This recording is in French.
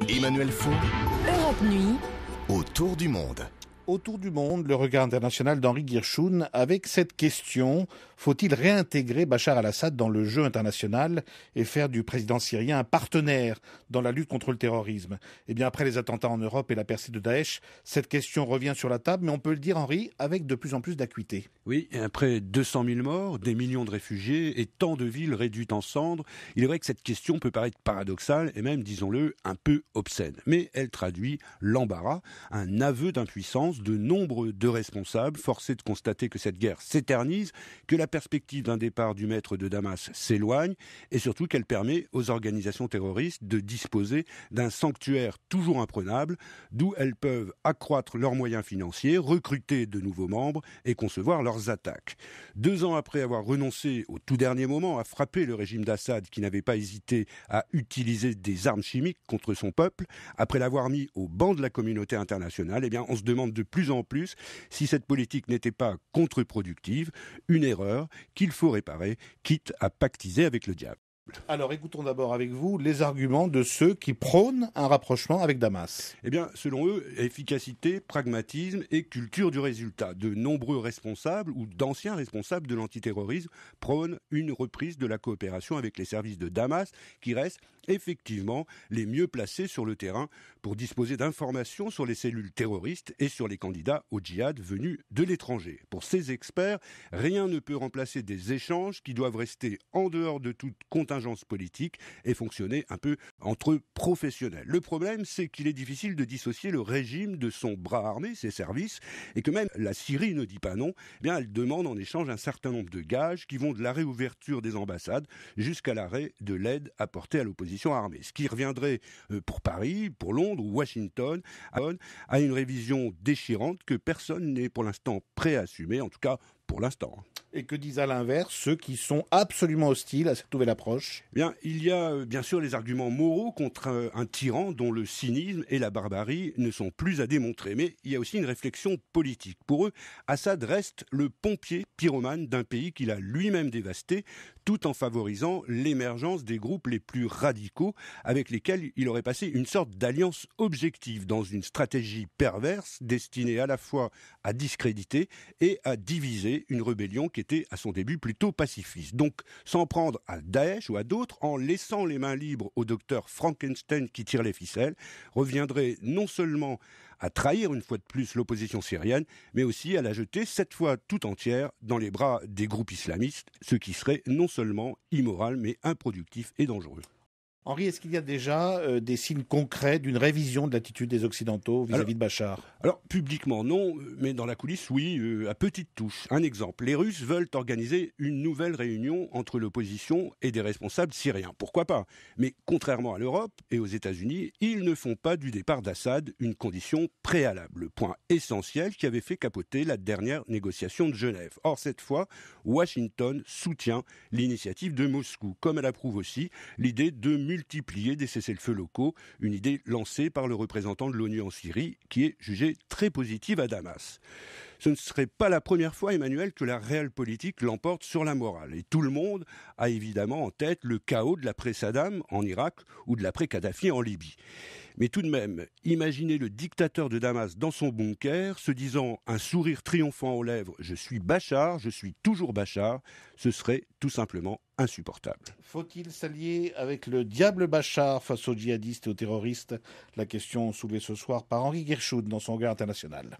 Emmanuel Faux, Europe Nuit, autour du monde. Autour du monde, le regard international d'Henri Guirchoun avec cette question: faut-il réintégrer Bachar al-Assad dans le jeu international et faire du président syrien un partenaire dans la lutte contre le terrorisme? Eh bien, après les attentats en Europe et la percée de Daesh, cette question revient sur la table, mais on peut le dire, Henri, avec de plus en plus d'acuité. Oui, et après 200 000 morts, des millions de réfugiés et tant de villes réduites en cendres, il est vrai que cette question peut paraître paradoxale et même, disons-le, un peu obscène. Mais elle traduit l'embarras, un aveu d'impuissance de nombre de responsables, forcés de constater que cette guerre s'éternise, que la perspective d'un départ du maître de Damas s'éloigne et surtout qu'elle permet aux organisations terroristes de disposer d'un sanctuaire toujours imprenable, d'où elles peuvent accroître leurs moyens financiers, recruter de nouveaux membres et concevoir leurs attaques. 2 ans après avoir renoncé au tout dernier moment à frapper le régime d'Assad qui n'avait pas hésité à utiliser des armes chimiques contre son peuple, après l'avoir mis au banc de la communauté internationale, eh bien, on se demande de plus en plus si cette politique n'était pas contre-productive, une erreur qu'il faut réparer, quitte à pactiser avec le diable. Alors, écoutons d'abord avec vous les arguments de ceux qui prônent un rapprochement avec Damas. Eh bien, selon eux, efficacité, pragmatisme et culture du résultat. De nombreux responsables ou d'anciens responsables de l'antiterrorisme prônent une reprise de la coopération avec les services de Damas qui restent effectivement les mieux placés sur le terrain pour disposer d'informations sur les cellules terroristes et sur les candidats au djihad venus de l'étranger. Pour ces experts, rien ne peut remplacer des échanges qui doivent rester en dehors de toute contingence politique et fonctionner un peu entre professionnels. Le problème, c'est qu'il est difficile de dissocier le régime de son bras armé, ses services, et que même la Syrie ne dit pas non. Eh bien, elle demande en échange un certain nombre de gages qui vont de la réouverture des ambassades jusqu'à l'arrêt de l'aide apportée à l'opposition armée. Ce qui reviendrait pour Paris, pour Londres ou Washington à une révision déchirante que personne n'est pour l'instant prêt à assumer, en tout cas pour l'instant. Et que disent à l'inverse ceux qui sont absolument hostiles à cette nouvelle approche? Eh bien, il y a bien sûr les arguments moraux contre un tyran dont le cynisme et la barbarie ne sont plus à démontrer. Mais il y a aussi une réflexion politique. Pour eux, Assad reste le pompier pyromane d'un pays qu'il a lui-même dévasté, tout en favorisant l'émergence des groupes les plus radicaux avec lesquels il aurait passé une sorte d'alliance objective dans une stratégie perverse destinée à la fois à discréditer et à diviser une rébellion qui était à son début plutôt pacifiste. Donc, s'en prendre à Daesh ou à d'autres, en laissant les mains libres au docteur Frankenstein qui tire les ficelles, reviendrait non seulement à trahir une fois de plus l'opposition syrienne, mais aussi à la jeter cette fois tout entière dans les bras des groupes islamistes, ce qui serait non seulement immoral, mais improductif et dangereux. Henri, est-ce qu'il y a déjà des signes concrets d'une révision de l'attitude des Occidentaux vis-à-vis de Bachar? Alors, publiquement, non, mais dans la coulisse, oui, à petite touche. Un exemple, les Russes veulent organiser une nouvelle réunion entre l'opposition et des responsables syriens. Pourquoi pas? Mais contrairement à l'Europe et aux États-Unis, ils ne font pas du départ d'Assad une condition préalable, point essentiel qui avait fait capoter la dernière négociation de Genève. Or, cette fois, Washington soutient l'initiative de Moscou, comme elle approuve aussi l'idée de multiplier des cessez-le-feu locaux, une idée lancée par le représentant de l'ONU en Syrie, qui est jugée très positive à Damas. Ce ne serait pas la première fois, Emmanuel, que la réelle politique l'emporte sur la morale. Et tout le monde a évidemment en tête le chaos de l'après-Saddam en Irak ou de l'après-Kadhafi en Libye. Mais tout de même, imaginez le dictateur de Damas dans son bunker, se disant un sourire triomphant aux lèvres « Je suis Bachar, je suis toujours Bachar », ce serait tout simplement insupportable. Faut-il s'allier avec le diable Bachar face aux djihadistes et aux terroristes? La question soulevée ce soir par Henri Guirchoun dans son regard international.